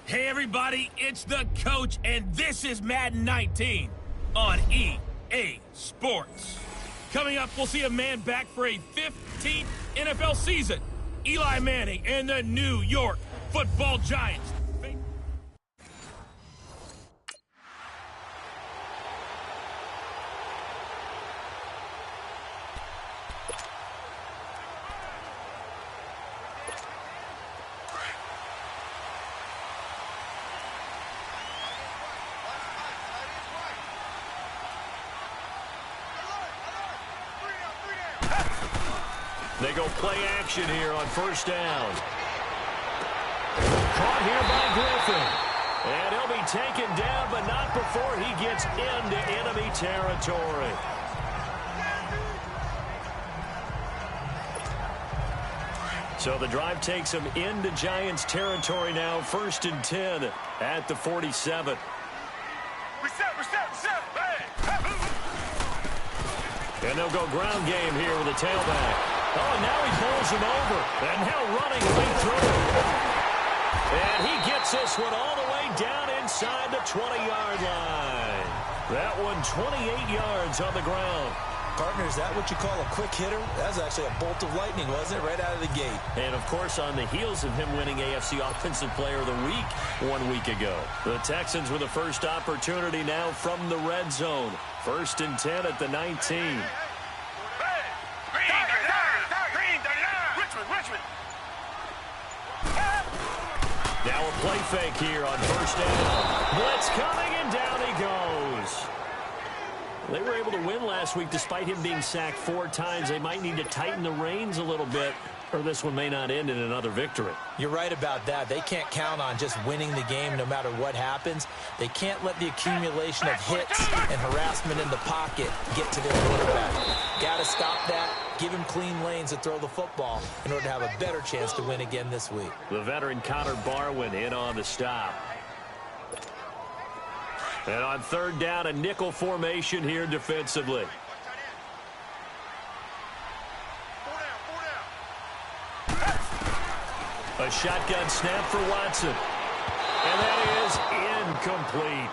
Hey everybody, it's the coach, and this is Madden 19 on EA Sports. Coming up, we'll see a man back for a 15th NFL season. Eli Manning and the New York Football Giants. They go play action here on first down. Caught here by Griffin. And he'll be taken down, but not before he gets into enemy territory. So the drive takes him into Giants territory now. 1st and 10 at the 47. And they'll go ground game here with a tailback. Oh, and now he pulls him over. And now running right through. And he gets this one all the way down inside the 20-yard line. That one 28 yards on the ground. Partner, is that what you call a quick hitter? That was actually a bolt of lightning, wasn't it? Right out of the gate. And, of course, on the heels of him winning AFC Offensive Player of the Week 1 week ago. The Texans with the first opportunity now from the red zone. 1st and 10 at the 19. Now a play fake here on first down. Blitz coming, and down he goes. They were able to win last week despite him being sacked 4 times. They might need to tighten the reins a little bit, or this one may not end in another victory. You're right about that. They can't count on just winning the game no matter what happens. They can't let the accumulation of hits and harassment in the pocket get to their quarterback. Got to stop that. Give him clean lanes to throw the football in order to have a better chance to win again this week. The veteran Connor Barwin in on the stop. And on 3rd down, a nickel formation here defensively. A shotgun snap for Watson. And that is incomplete.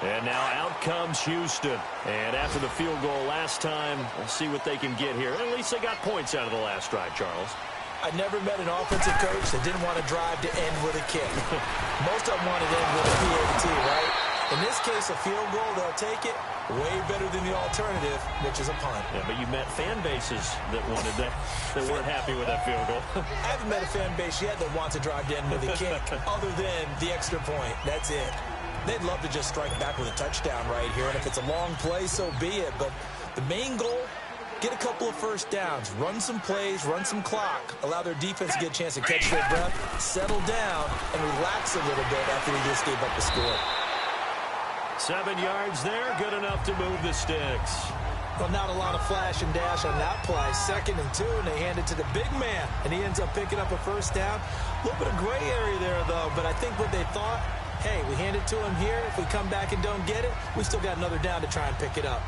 And now out comes Houston. And after the field goal last time, we'll see what they can get here. At least they got points out of the last drive, Charles. I never met an offensive coach that didn't want to drive to end with a kick. Most of them wanted to end with a PAT, right? In this case, a field goal, they'll take it. Way better than the alternative, which is a punt. Yeah, but you met fan bases that wanted that weren't happy with that field goal. I haven't met a fan base yet that wants to drive to end with a kick other than the extra point. That's it. They'd love to just strike back with a touchdown right here, and if it's a long play, so be it. But the main goal, get a couple of first downs, run some plays, run some clock, allow their defense to get a chance to catch their breath, settle down, and relax a little bit after they just gave up the score. 7 yards there, good enough to move the sticks. Well, not a lot of flash and dash on that play. 2nd and 2, and they hand it to the big man, and he ends up picking up a first down. A little bit of gray area there, though, but I think what they thought, hey, we hand it to him here. If we come back and don't get it, we still got another down to try and pick it up.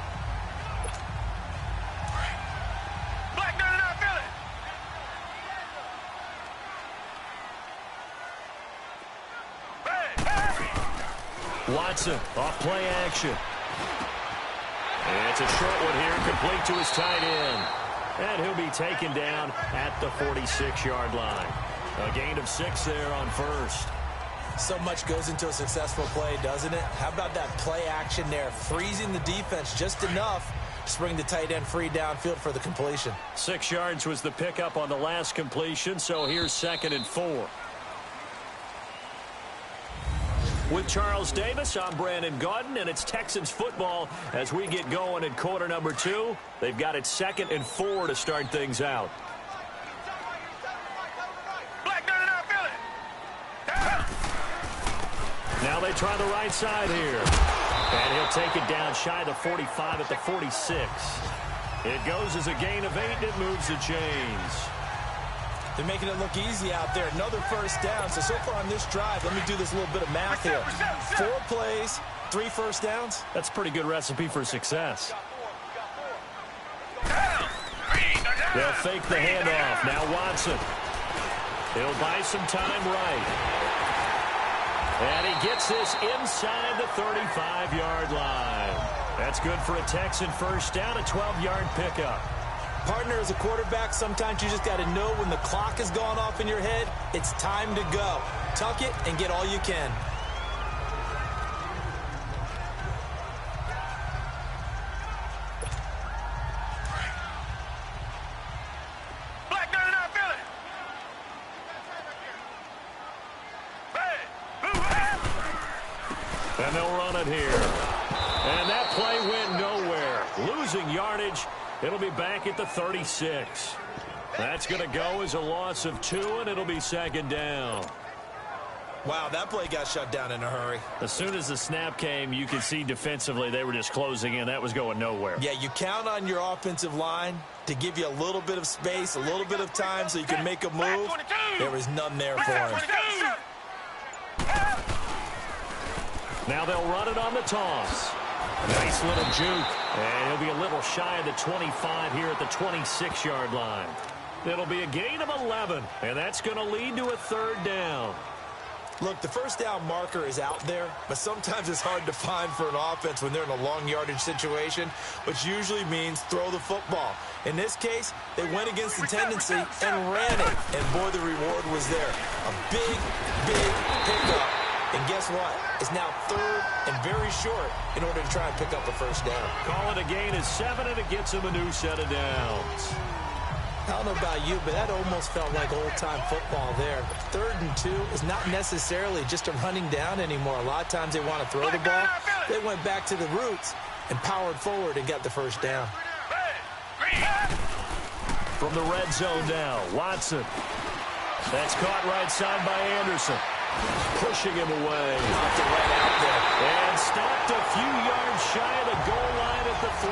Watson off play action. And it's a short one here, complete to his tight end. And he'll be taken down at the 46-yard line. A gain of 6 there on first. So much goes into a successful play, doesn't it? How about that play action there, freezing the defense just enough to bring the tight end free downfield for the completion. 6 yards was the pickup on the last completion, so here's 2nd and 4. With Charles Davis, I'm Brandon Gaudin, and it's Texans football as we get going in quarter number 2. They've got it 2nd and 4 to start things out. Now they try the right side here. And he'll take it down shy of the 45 at the 46. It goes as a gain of 8, and it moves the chains. They're making it look easy out there. Another first down. So far on this drive, let me do this little bit of math here. 4 plays, 3 first downs. That's a pretty good recipe for success. They'll fake the handoff. Now Watson. He'll buy some time right. And he gets this inside the 35-yard line. That's good for a Texan first down, a 12-yard pickup. Partner, as a quarterback, sometimes you just got to know when the clock has gone off in your head, it's time to go. Tuck it and get all you can. And they'll run it here. And that play went nowhere. Losing yardage. It'll be back at the 36. That's going to go as a loss of 2, and it'll be second down. Wow, that play got shut down in a hurry. As soon as the snap came, you could see defensively they were just closing in. That was going nowhere. Yeah, you count on your offensive line to give you a little bit of space, a little bit of time so you can make a move. There was none there for him. Now they'll run it on the toss. Nice little juke. And he'll be a little shy of the 25 here at the 26-yard line. It'll be a gain of 11, and that's going to lead to a third down. Look, the first down marker is out there, but sometimes it's hard to find for an offense when they're in a long yardage situation, which usually means throw the football. In this case, they went against the tendency and ran it, and boy, the reward was there. A big, big pickup. And guess what? It's now third and very short in order to try and pick up a first down. Call it a gain of 7, and it gets him a new set of downs. I don't know about you, but that almost felt like old-time football there. 3rd and 2 is not necessarily just a running down anymore. A lot of times they want to throw the ball. They went back to the roots and powered forward and got the first down. From the red zone now, Watson. That's caught right side by Anderson. Pushing him away. Knocked it right out there. And stopped a few yards shy of the goal line at the 3.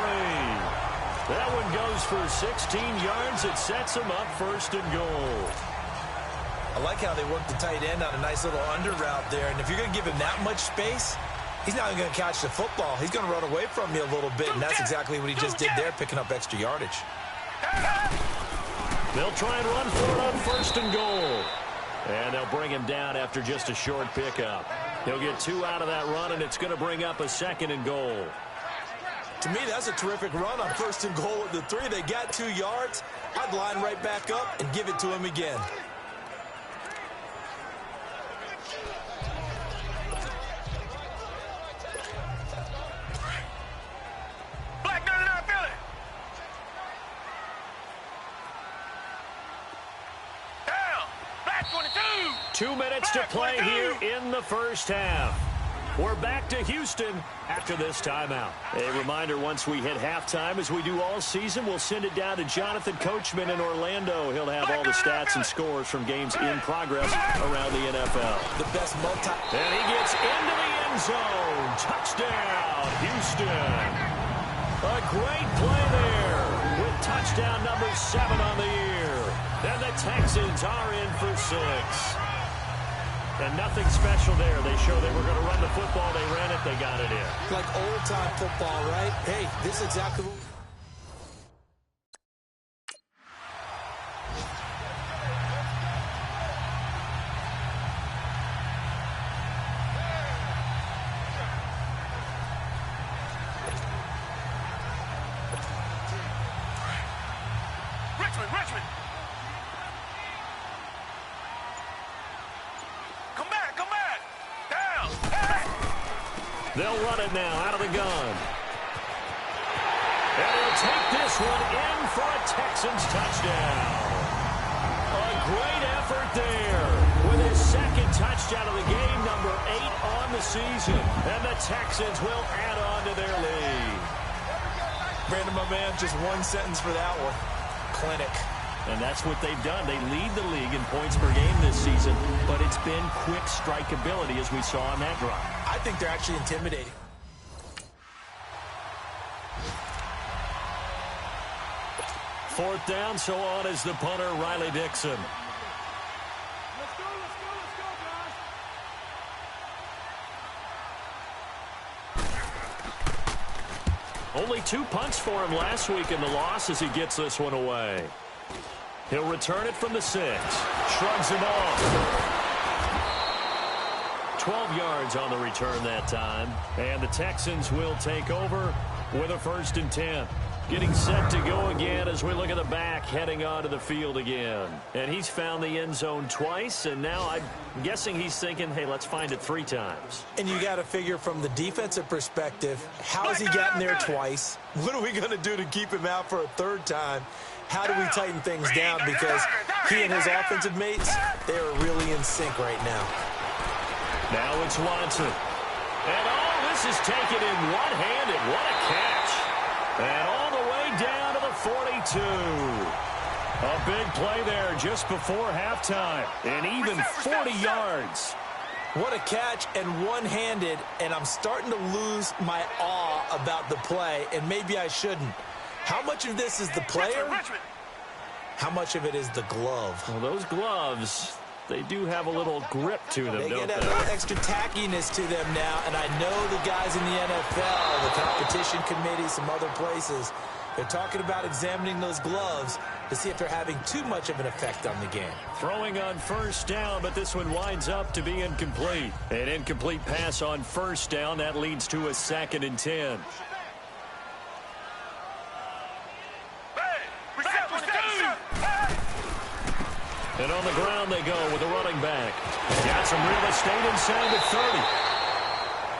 That one goes for 16 yards. It sets him up 1st and goal. I like how they worked the tight end on a nice little under route there. And if you're going to give him that much space, he's not going to catch the football. He's going to run away from you a little bit, and that's exactly what he just did there, picking up extra yardage. They'll try and run for it on 1st and goal. And they'll bring him down after just a short pickup. He'll get 2 out of that run, and it's going to bring up a 2nd and goal. To me, that's a terrific run on 1st and goal at the 3. They got 2 yards. I'd line right back up and give it to him again. Black 22. 2 minutes to play here in the first half. We're back to Houston after this timeout. A reminder, once we hit halftime, as we do all season, we'll send it down to Jonathan Coachman in Orlando. He'll have all the stats and scores from games in progress around the NFL. The best multi... And he gets into the end zone. Touchdown, Houston. A great play there with touchdown number 7 on the year. And the Texans are in for 6. And nothing special there. They showed they were going to run the football. They ran it. They got it in. Like old-time football, right? Hey, this is exactly what... Richmond. Come back. Down. They'll run it now out of the gun. And they'll take this one in for a Texans touchdown. A great effort there with his 2nd touchdown of the game, number 8 on the season. And the Texans will add on to their lead. Brandon, my man, just one sentence for that one. Clinic. And that's what they've done. They lead the league in points per game this season, but it's been quick strikeability as we saw on that drive. I think they're actually intimidating. Fourth down, so on is the punter, Riley Dixon. Only 2 punts for him last week in the loss as he gets this one away. He'll return it from the 6. Shrugs him off. 12 yards on the return that time. And the Texans will take over with a 1st and 10. Getting set to go again as we look at the back heading onto the field again. And he's found the end zone twice, and now I'm guessing he's thinking, hey, let's find it 3 times. And you got to figure from the defensive perspective, how's he gotten there twice? What are we going to do to keep him out for a 3rd time? How do we tighten things down? Because he and his offensive mates, they are really in sync right now. Now it's Watson. And this is taken in one-handed. What a catch. And all the way down to the 42. A big play there just before halftime. And even 40 yards. What a catch and one-handed. And I'm starting to lose my awe about the play. And maybe I shouldn't. How much of this is the player? How much of it is the glove? Well, those gloves, they do have a little grip to them, they don't get a little extra tackiness to them now, and I know the guys in the NFL, the competition committee, some other places, they're talking about examining those gloves to see if they're having too much of an effect on the game. Throwing on 1st down, but this one winds up to be incomplete. An incomplete pass on 1st down. That leads to a 2nd and 10. And on the ground they go with a running back. Got some real estate inside the 30.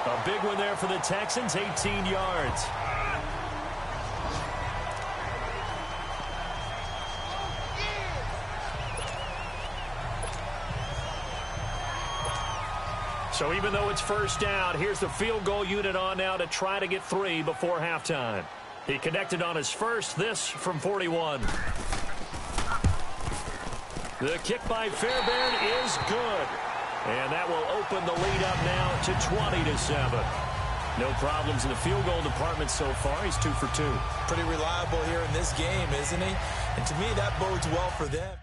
A big one there for the Texans, 18 yards. So even though it's 1st down, here's the field goal unit on now to try to get 3 before halftime. He connected on his 1st, this from 41. The kick by Fairbairn is good. And that will open the lead up now to 20-7. No problems in the field goal department so far. He's 2 for 2. Pretty reliable here in this game, isn't he? And to me, that bodes well for them.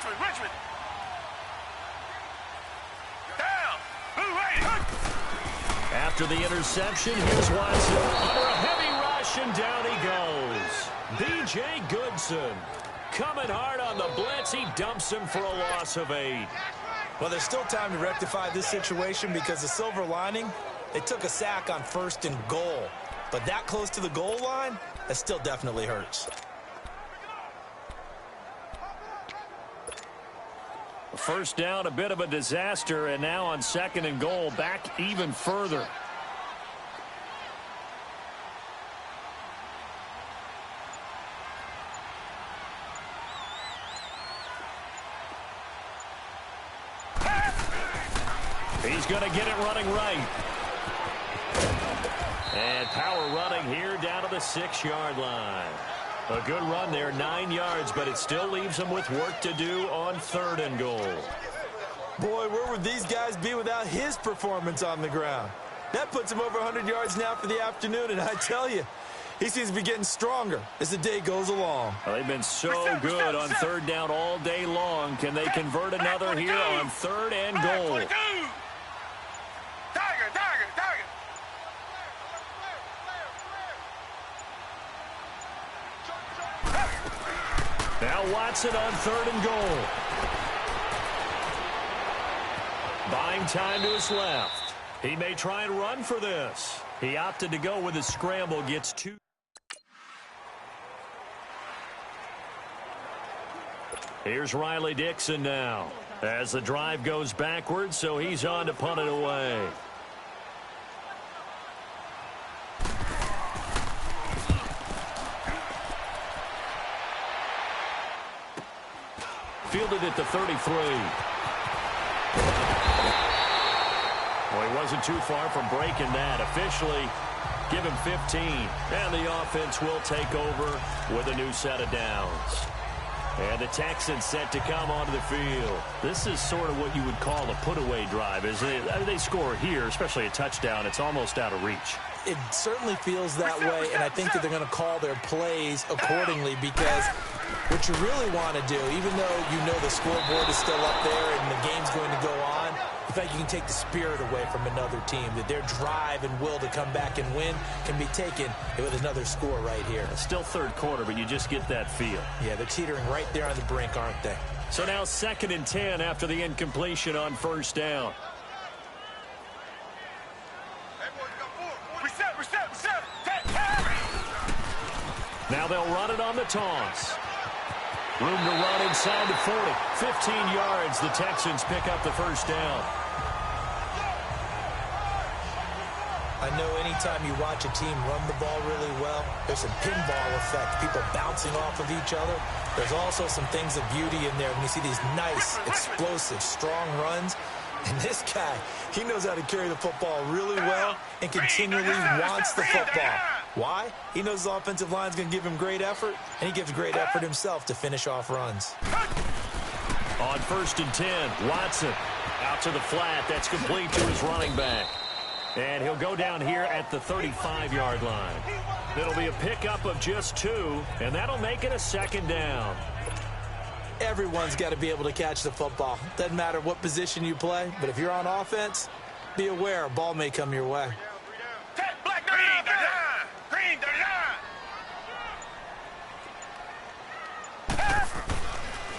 Richmond. After the interception, here's Watson under a heavy rush, and down he goes. B.J. Goodson coming hard on the blitz. He dumps him for a loss of 8. Well, there's still time to rectify this situation because the silver lining, they took a sack on 1st and goal. But that close to the goal line, that still definitely hurts. First down, a bit of a disaster, and now on 2nd and goal, back even further. He's going to get it running right. And power running here down to the 6-yard line. A good run there, 9 yards, but it still leaves him with work to do on 3rd and goal. Boy, where would these guys be without his performance on the ground? That puts him over 100 yards now for the afternoon, and I tell you, he seems to be getting stronger as the day goes along. Well, they've been so good on 3rd down all day long. Can they convert another here on 3rd and goal? Now Watson on 3rd and goal. Buying time to his left. He may try and run for this. He opted to go with a scramble, gets 2. Here's Riley Dixon now as the drive goes backwards, so he's on to punt it away. Fielded at the 33. Well, he wasn't too far from breaking that. Officially, give him 15. And the offense will take over with a new set of downs. And the Texans set to come onto the field. This is sort of what you would call a put-away drive, isn't it? I mean, they score here, especially a touchdown. It's almost out of reach. It certainly feels that way, and I think that they're going to call their plays accordingly because What you really want to do, even though you know the scoreboard is still up there and the game's going to go on, the fact you can take the spirit away from another team, that their drive and will to come back and win can be taken with another score right here. Still third quarter, but you just get that feel. Yeah, they're teetering right there on the brink, aren't they? So now 2nd and 10 after the incompletion on first down. Now they'll run it on the toss. Room to run inside the 40. 15 yards. The Texans pick up the first down. I know anytime you watch a team run the ball really well, there's some pinball effect, people bouncing off of each other. There's also some things of beauty in there when you see these nice, explosive, strong runs. And this guy, he knows how to carry the football really well and continually wants the football. Why? He knows the offensive line's going to give him great effort, and he gives great effort himself to finish off runs. On 1st and 10, Watson out to the flat. That's complete to his running back. And he'll go down here at the 35-yard line. It'll be a pickup of just 2, and that'll make it a 2nd down. Everyone's got to be able to catch the football. Doesn't matter what position you play, but if you're on offense, be aware a ball may come your way.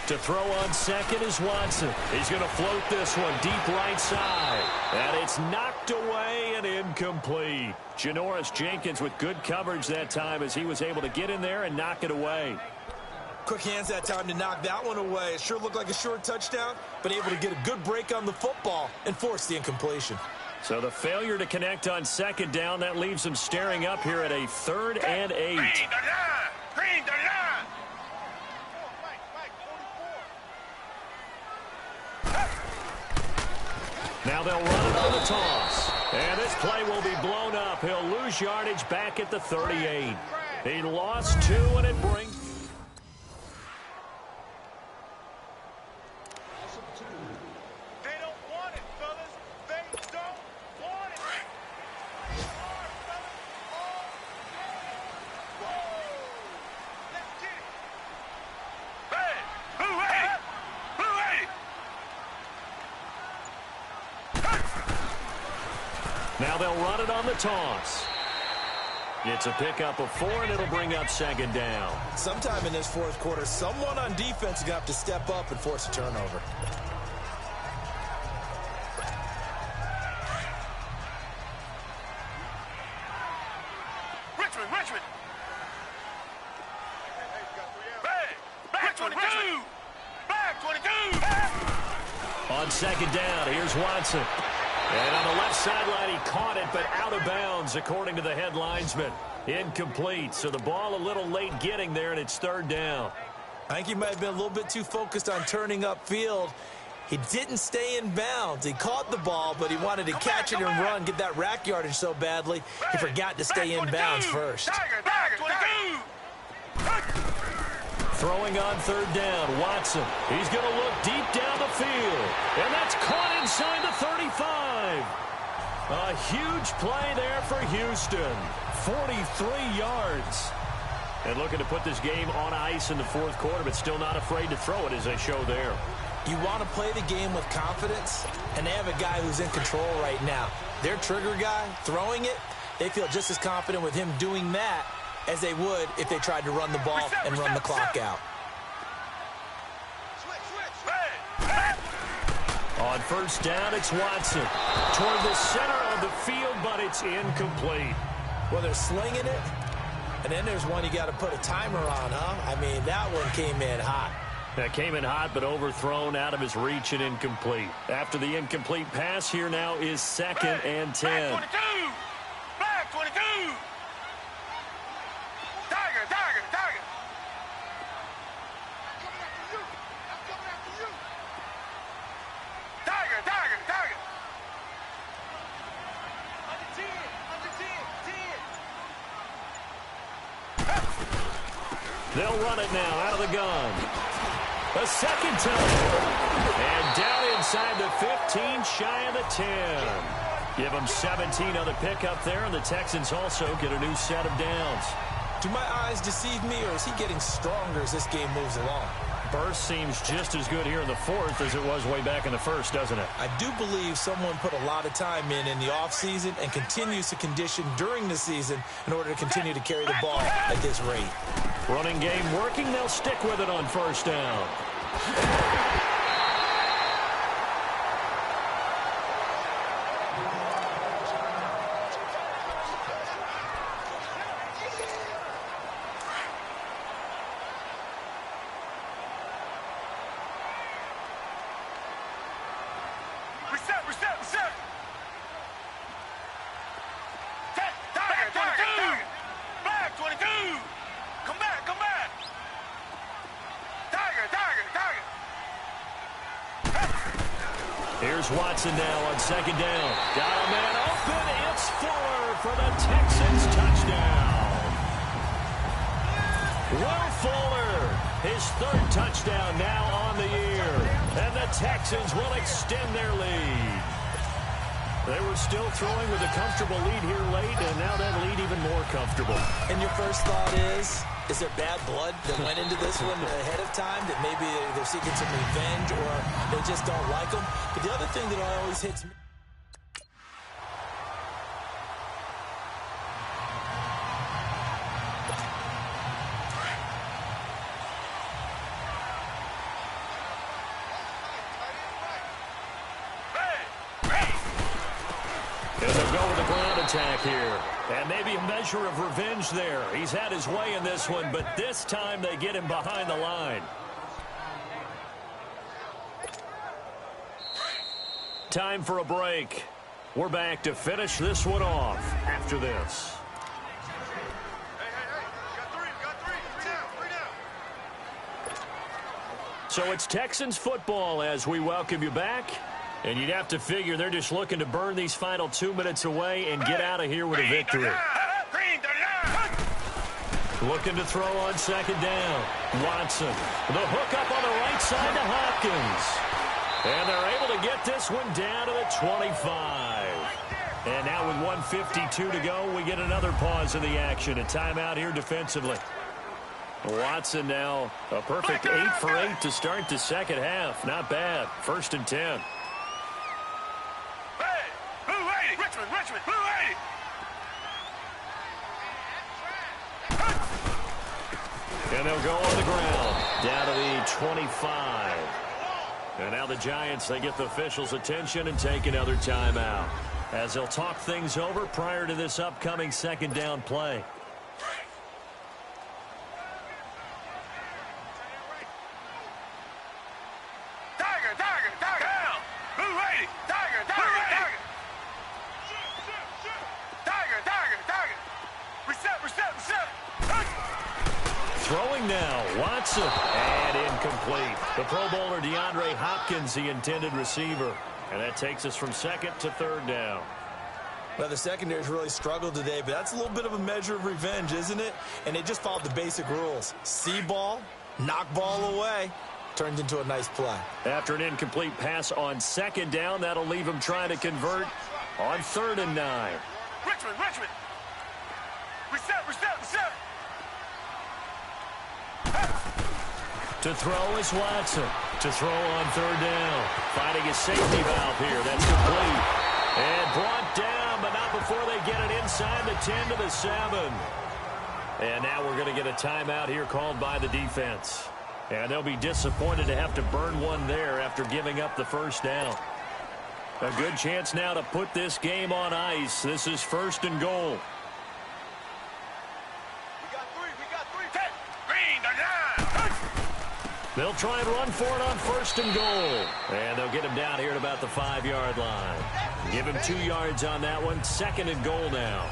To throw on 2nd is Watson. He's going to float this one deep right side. And it's knocked away and incomplete. Janoris Jenkins with good coverage that time as he was able to get in there and knock it away. Quick hands that time to knock that one away. It sure looked like a short touchdown, but able to get a good break on the football and force the incompletion. So the failure to connect on 2nd down, that leaves them staring up here at a 3rd and 8. Now they'll run it on the toss. And this play will be blown up. He'll lose yardage back at the 38. He lost 2, and it brings... They don't want it, fellas. They don't want it. Hard, fellas. Whoa. Let's get it. Hey! Hooray! Hooray! Now they'll run it on the toss. It's a pickup of 4, and it'll bring up 2nd down. Sometime in this 4th quarter, someone on defense is going to have to step up and force a turnover. Richmond. Back 22. Back 22. On 2nd down, here's Watson. And on the left sideline, he caught it, but out of bounds, according to the head linesman. Incomplete, so the ball a little late getting there, and it's 3rd down. I think he might have been a little bit too focused on turning upfield. He didn't stay in bounds. He caught the ball, but he wanted to catch it and run, get that rack yardage so badly, he forgot to stay in bounds first. Throwing on 3rd down, Watson. He's going to look deep down the field. And that's caught inside the 35. A huge play there for Houston. 43 yards. And looking to put this game on ice in the 4th quarter, but still not afraid to throw it as they show there. You want to play the game with confidence, and they have a guy who's in control right now. Their trigger guy, throwing it, they feel just as confident with him doing that as they would if they tried to run the ball and run the clock out. On 1st down, it's Watson. Toward the center of the field, but it's incomplete. Well, they're slinging it, and then there's one you got to put a timer on, huh? I mean, that one came in hot. That came in hot, but overthrown out of his reach and incomplete. After the incomplete pass, here now is 2nd and 10. Back 22. Tiger. I'm coming after you. Tiger. Under 10. They'll run it now out of the gun. A 2nd time. And down inside the 15, shy of the 10. Give them 17 on the pickup there, and the Texans also get a new set of downs. Do my eyes deceive me, or is he getting stronger as this game moves along? Burst seems just as good here in the fourth as it was way back in the first, doesn't it? I do believe someone put a lot of time in the offseason and continues to condition during the season in order to continue to carry the ball at this rate. Running game working. They'll stick with it on first down. Reset. Target. Flag 22. Come back. Target. Here's Watson now on second down. Got a man open. It's Fuller for the Texans touchdown. Will Fuller, his third touchdown now on the year. And the Texans will extend their lead. They were still throwing with a comfortable lead here late, and now that lead even more comfortable. And your first thought is there bad blood that went into this one ahead of time, that maybe they're seeking some revenge or they just don't like them? But the other thing that always hits me, And they'll go with the ground attack here. And maybe a measure of revenge there. He's had his way in this one, but this time they get him behind the line. Time for a break. We're back to finish this one off after this. We got three. Three down. So it's Texans football as we welcome you back. And you'd have to figure they're just looking to burn these final 2 minutes away and get out of here with a victory. Looking to throw on second down. Watson. The hook up on the right side to Hopkins. And they're able to get this one down to the 25. And now with 1:52 to go, we get another pause in the action. A timeout here defensively. Watson now a perfect 8 for 8 to start the second half. Not bad. 1st and 10. Richmond. And they'll go on the ground. Down to the 25. And now the Giants, they get the officials' attention and take another timeout as they'll talk things over prior to this upcoming second down play. Tiger. Down. Blue lady. Tiger. Reset. Throwing now, Watson, and incomplete. The Pro Bowler DeAndre Hopkins, the intended receiver. And that takes us from second to third down. well, the secondary's really struggled today, but that's a little bit of a measure of revenge, isn't it? And they just followed the basic rules. See ball, knock ball away. Turned into a nice play. After an incomplete pass on second down, that'll leave him trying to convert on 3rd and 9. Richmond. Reset. To throw is Watson. To throw on 3rd down. Finding a safety valve here. That's complete. And brought down, but not before they get it inside the 10 to the 7. And now we're going to get a timeout here called by the defense. And they'll be disappointed to have to burn one there after giving up the first down. A good chance now to put this game on ice. This is 1st and goal. We got three. Green, the line. They'll try and run for it on 1st and goal. And they'll get him down here at about the 5-yard line. Give him 2 yards on that one. 2nd and goal now.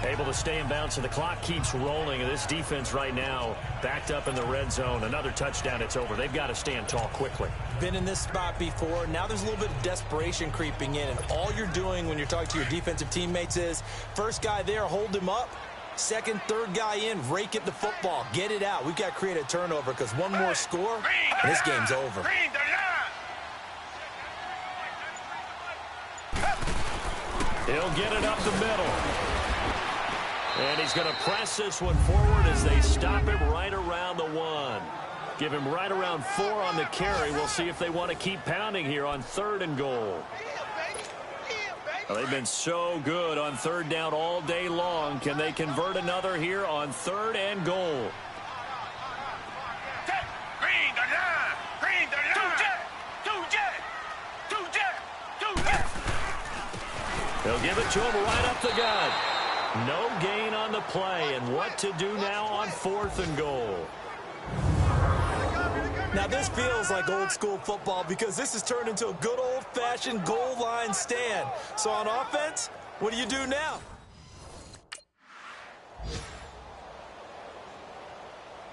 Able to stay in bounds, and the clock keeps rolling. And this defense right now backed up in the red zone. Another touchdown, it's over. They've got to stand tall quickly. Been in this spot before. Now there's a little bit of desperation creeping in. And all you're doing when you're talking to your defensive teammates is, first guy there, hold him up. Second, third guy in, rake at the football. Get it out. We've got to create a turnover because one more score, and this game's over. He'll get it up the middle. And he's going to press this one forward as they stop him right around the 1. Give him right around 4 on the carry. We'll see if they want to keep pounding here on 3rd and goal. Well, they've been so good on 3rd down all day long. Can they convert another here on 3rd and goal? They'll give it to him right up the gut. No gain on the play, and what to do now on 4th and goal. Now, this feels like old-school football because this has turned into a good old-fashioned goal line stand. So on offense, what do you do now?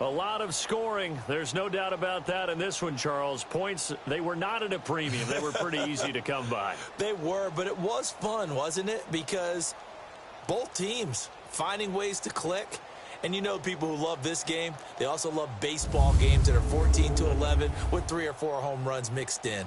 A lot of scoring. There's no doubt about that in this one, Charles. Points, they were not at a premium. They were pretty easy to come by. They were, but it was fun, wasn't it? Because both teams finding ways to click. And you know people who love this game, they also love baseball games that are 14-11 with 3 or 4 home runs mixed in.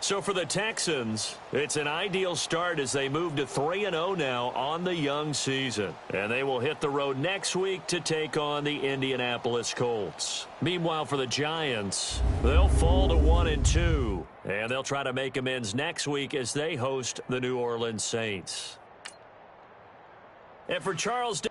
So for the Texans, it's an ideal start as they move to 3-0 now on the young season. And they will hit the road next week to take on the Indianapolis Colts. Meanwhile, for the Giants, they'll fall to 1-2. And they'll try to make amends next week as they host the New Orleans Saints. And for Charles...